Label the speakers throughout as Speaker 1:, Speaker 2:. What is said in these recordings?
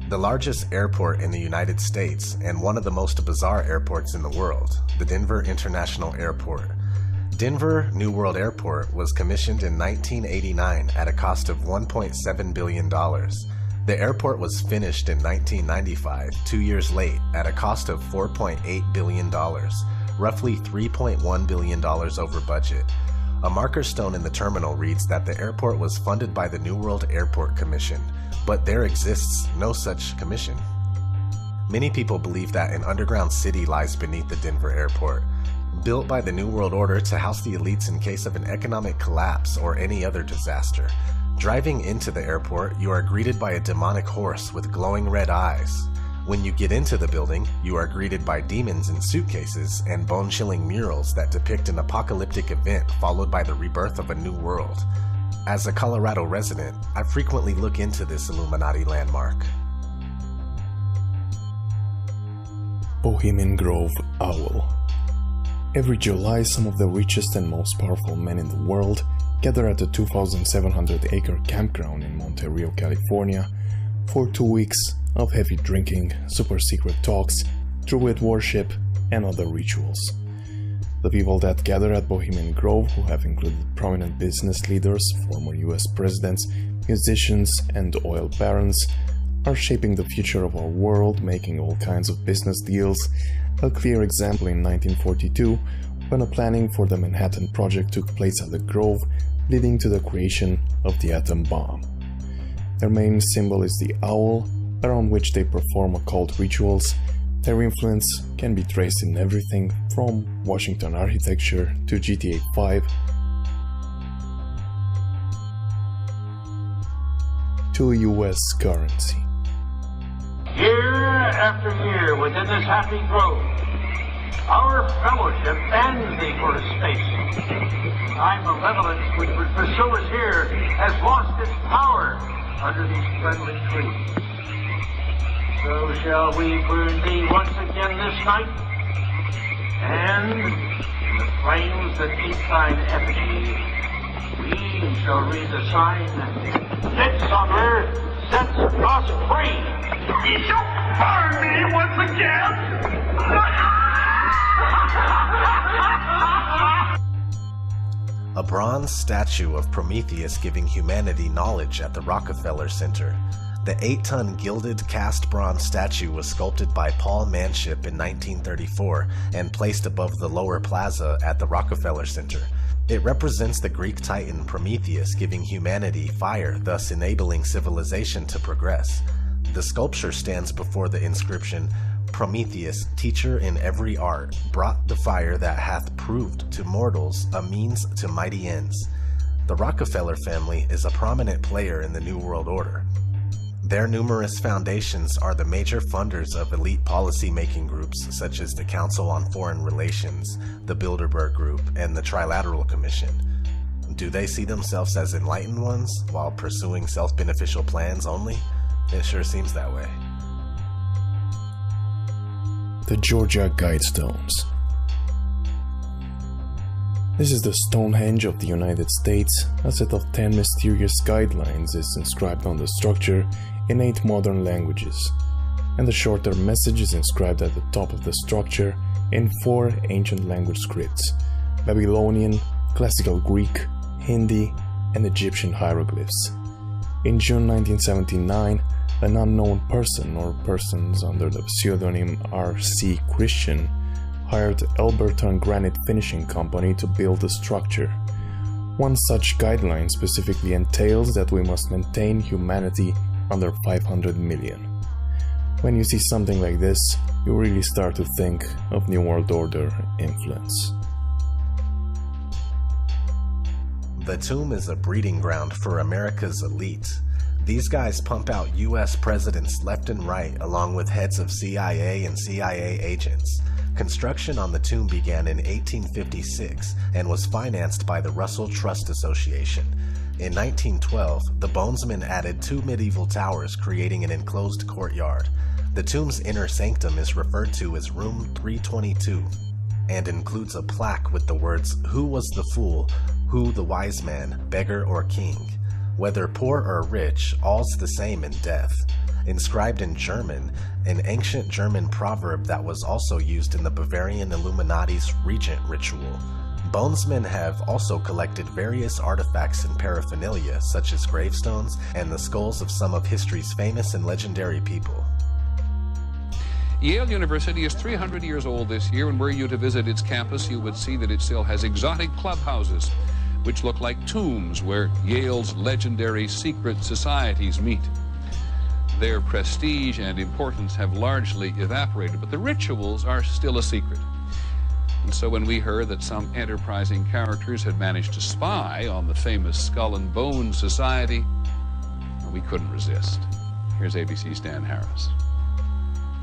Speaker 1: The largest airport in the United States and one of the most bizarre airports in the world, the Denver International Airport. Denver New World Airport was commissioned in 1989 at a cost of $1.7 billion. The airport was finished in 1995, 2 years late, at a cost of $4.8 billion, roughly $3.1 billion over budget. A marker stone in the terminal reads that the airport was funded by the New World Airport Commission, but there exists no such commission. Many people believe that an underground city lies beneath the Denver airport, built by the New World Order to house the elites in case of an economic collapse or any other disaster. Driving into the airport, you are greeted by a demonic horse with glowing red eyes. When you get into the building, you are greeted by demons in suitcases and bone-chilling murals that depict an apocalyptic event followed by the rebirth of a new world. As a Colorado resident, I frequently look into this Illuminati landmark.
Speaker 2: Bohemian Grove Owl. Every July, some of the richest and most powerful men in the world gather at the 2,700-acre campground in Monterey, California, for 2 weeks of heavy drinking, super-secret talks, druid worship, and other rituals. The people that gather at Bohemian Grove, who have included prominent business leaders, former US presidents, musicians, and oil barons, are shaping the future of our world, making all kinds of business deals. A clear example in 1942, when a planning for the Manhattan Project took place at the Grove, leading to the creation of the atom bomb. Their main symbol is the owl, around which they perform occult rituals. Their influence can be traced in everything from Washington architecture to GTA 5 to US currency.
Speaker 3: Year after year within this happy grove, our fellowship bends thee for a space. Thy malevolence which would pursue us here has lost its power under these friendly trees. So shall we burn thee once again this night, and in the flames that eat thine effigy, we shall read the sign, Midsummer sets us free. Ye shall burn me once again.
Speaker 1: A bronze statue of Prometheus giving humanity knowledge at the Rockefeller Center. The 8-ton gilded cast bronze statue was sculpted by Paul Manship in 1934 and placed above the lower plaza at the Rockefeller Center. It represents the Greek titan Prometheus giving humanity fire, thus enabling civilization to progress. The sculpture stands before the inscription, Prometheus, teacher in every art, brought the fire that hath proved to mortals a means to mighty ends. The Rockefeller family is a prominent player in the New World Order. Their numerous foundations are the major funders of elite policy-making groups such as the Council on Foreign Relations, the Bilderberg Group, and the Trilateral Commission. Do they see themselves as enlightened ones while pursuing self-beneficial plans only? It sure seems that way.
Speaker 2: The Georgia Guidestones. This is the Stonehenge of the United States. A set of 10 mysterious guidelines is inscribed on the structure in 8 modern languages, and the shorter message is inscribed at the top of the structure in 4 ancient language scripts: Babylonian, Classical Greek, Hindi, and Egyptian hieroglyphs. In June 1979, an unknown person or persons under the pseudonym R.C. Christian hired Alberton Granite Finishing Company to build the structure. One such guideline specifically entails that we must maintain humanity under 500 million. When you see something like this, you really start to think of New World Order influence.
Speaker 1: The tomb is a breeding ground for America's elite. These guys pump out US presidents left and right, along with heads of CIA and CIA agents. Construction on the tomb began in 1856 and was financed by the Russell Trust Association. In 1912, the Bonesmen added 2 medieval towers, creating an enclosed courtyard. The tomb's inner sanctum is referred to as Room 322 and includes a plaque with the words, "Who was the fool? Who the wise man, beggar or king? Whether poor or rich, all's the same in death." inscribed in German, an ancient German proverb that was also used in the Bavarian Illuminati's regent ritual. Bonesmen have also collected various artifacts and paraphernalia, such as gravestones and the skulls of some of history's famous and legendary people.
Speaker 4: Yale University is 300 years old this year, and were you to visit its campus, you would see that it still has exotic clubhouses, which look like tombs where Yale's legendary secret societies meet. Their prestige and importance have largely evaporated, but the rituals are still a secret. And so when we heard that some enterprising characters had managed to spy on the famous Skull and Bones Society, we couldn't resist. Here's ABC's Dan Harris.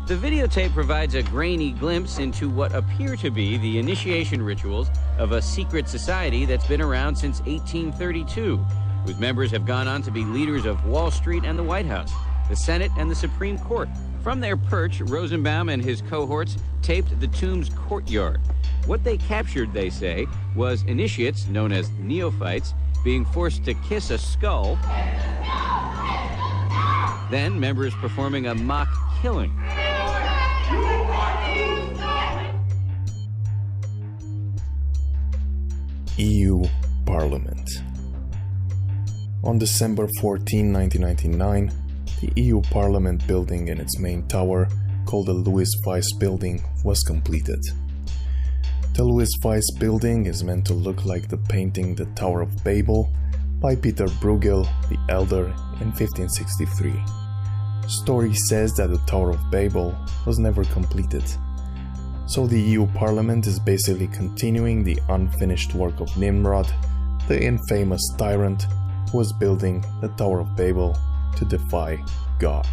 Speaker 5: The videotape provides a grainy glimpse into what appear to be the initiation rituals of a secret society that's been around since 1832, whose members have gone on to be leaders of Wall Street and the White House, the Senate and the Supreme Court. From their perch, Rosenbaum and his cohorts taped the tomb's courtyard. What they captured, they say, was initiates, known as neophytes, being forced to kiss a skull, then members performing a mock killing.
Speaker 2: EU Parliament. On December 14, 1999, the EU Parliament building in its main tower, called the Louis Weiss Building, was completed. The Louis Weiss Building is meant to look like the painting The Tower of Babel by Peter Bruegel the Elder in 1563. Story says that the Tower of Babel was never completed, so the EU Parliament is basically continuing the unfinished work of Nimrod, the infamous tyrant who was building the Tower of Babel to defy God.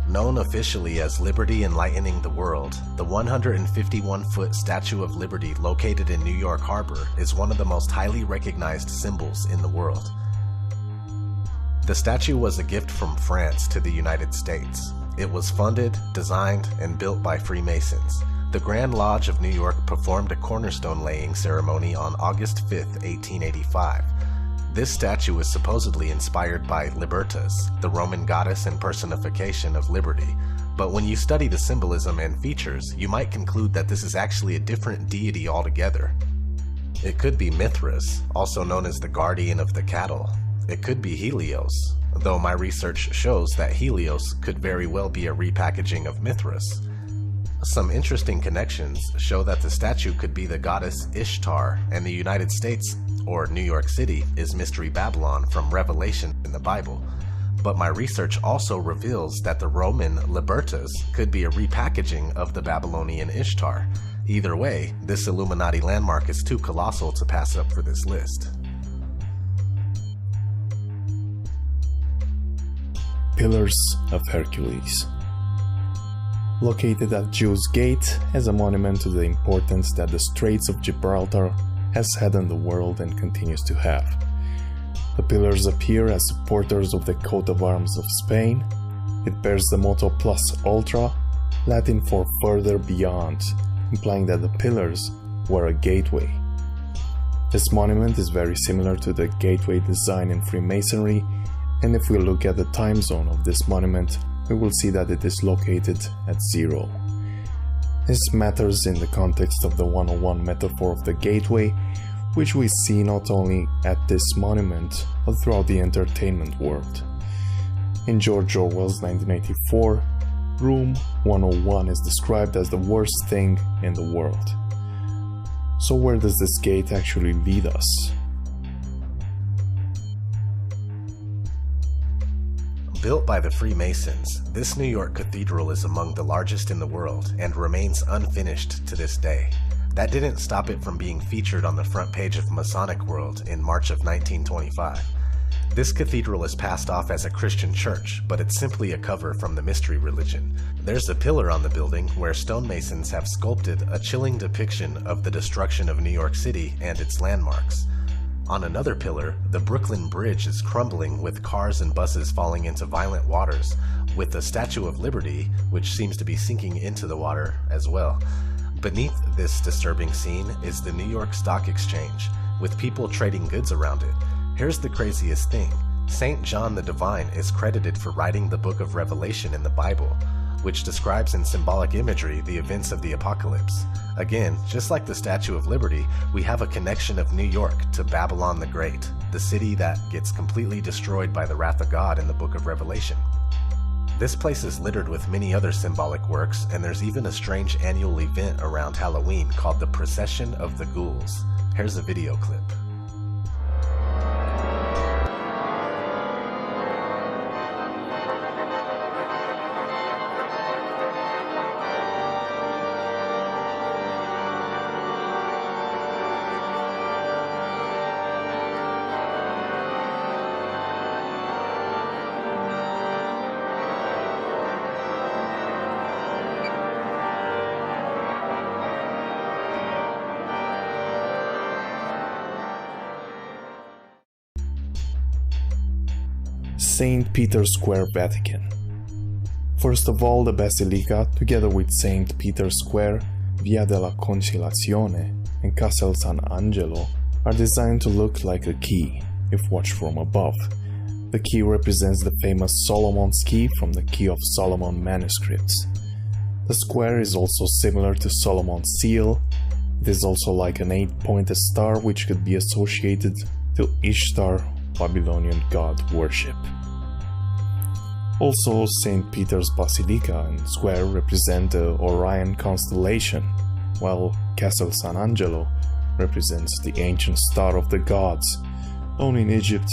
Speaker 1: Known officially as Liberty Enlightening the World, the 151-foot Statue of Liberty located in New York Harbor is one of the most highly recognized symbols in the world. The statue was a gift from France to the United States. It was funded, designed, and built by Freemasons. The Grand Lodge of New York performed a cornerstone laying ceremony on August 5, 1885. This statue is supposedly inspired by Libertas, the Roman goddess and personification of liberty, but when you study the symbolism and features, you might conclude that this is actually a different deity altogether. It could be Mithras, also known as the guardian of the cattle. It could be Helios, though my research shows that Helios could very well be a repackaging of Mithras. Some interesting connections show that the statue could be the goddess Ishtar, and the United States, or New York City, is Mystery Babylon from Revelation in the Bible. But my research also reveals that the Roman Libertas could be a repackaging of the Babylonian Ishtar. Either way, this Illuminati landmark is too colossal to pass up for this list.
Speaker 2: Pillars of Hercules. Located at Jew's Gate as a monument to the importance that the Straits of Gibraltar has had in the world and continues to have. The pillars appear as supporters of the coat of arms of Spain. It bears the motto Plus Ultra, Latin for further beyond, implying that the pillars were a gateway. This monument is very similar to the gateway design in Freemasonry, and if we look at the time zone of this monument, we will see that it is located at 0. This matters in the context of the 101 metaphor of the gateway, which we see not only at this monument, but throughout the entertainment world. In George Orwell's 1984, Room 101 is described as the worst thing in the world. So where does this gate actually lead us?
Speaker 1: Built by the Freemasons, this New York cathedral is among the largest in the world and remains unfinished to this day. That didn't stop it from being featured on the front page of Masonic World in March of 1925. This cathedral is passed off as a Christian church, but it's simply a cover from the mystery religion. There's a pillar on the building where stonemasons have sculpted a chilling depiction of the destruction of New York City and its landmarks. On another pillar, the Brooklyn Bridge is crumbling with cars and buses falling into violent waters, with the Statue of Liberty, which seems to be sinking into the water as well. Beneath this disturbing scene is the New York Stock Exchange, with people trading goods around it. Here's the craziest thing. Saint John the Divine is credited for writing the book of Revelation in the Bible, which describes in symbolic imagery the events of the apocalypse. Again, just like the Statue of Liberty, we have a connection of New York to Babylon the Great, the city that gets completely destroyed by the wrath of God in the book of Revelation. This place is littered with many other symbolic works, and there's even a strange annual event around Halloween called the Procession of the Ghouls. Here's a video clip.
Speaker 2: St. Peter's Square, Vatican. First of all, the Basilica, together with St. Peter's Square, Via della Conciliazione, and Castel San Angelo, are designed to look like a key, if watched from above. The key represents the famous Solomon's key from the Key of Solomon manuscripts. The square is also similar to Solomon's seal. It is also like an 8-pointed star which could be associated to Ishtar, Babylonian god worship. Also, St. Peter's Basilica and Square represent the Orion constellation, while Castel San Angelo represents the ancient star of the gods, known in Egypt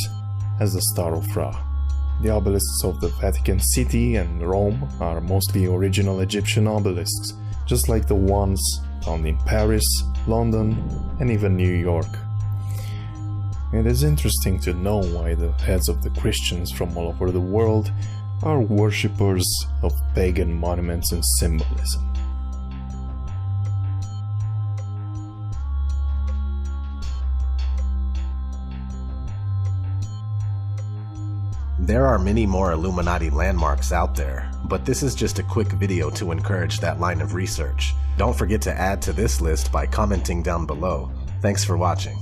Speaker 2: as the Star of Ra. The obelisks of the Vatican City and Rome are mostly original Egyptian obelisks, just like the ones found in Paris, London, and even New York. It is interesting to know why the heads of the Christians from all over the world are worshippers of pagan monuments and symbolism.
Speaker 1: There are many more Illuminati landmarks out there, but this is just a quick video to encourage that line of research. Don't forget to add to this list by commenting down below. Thanks for watching.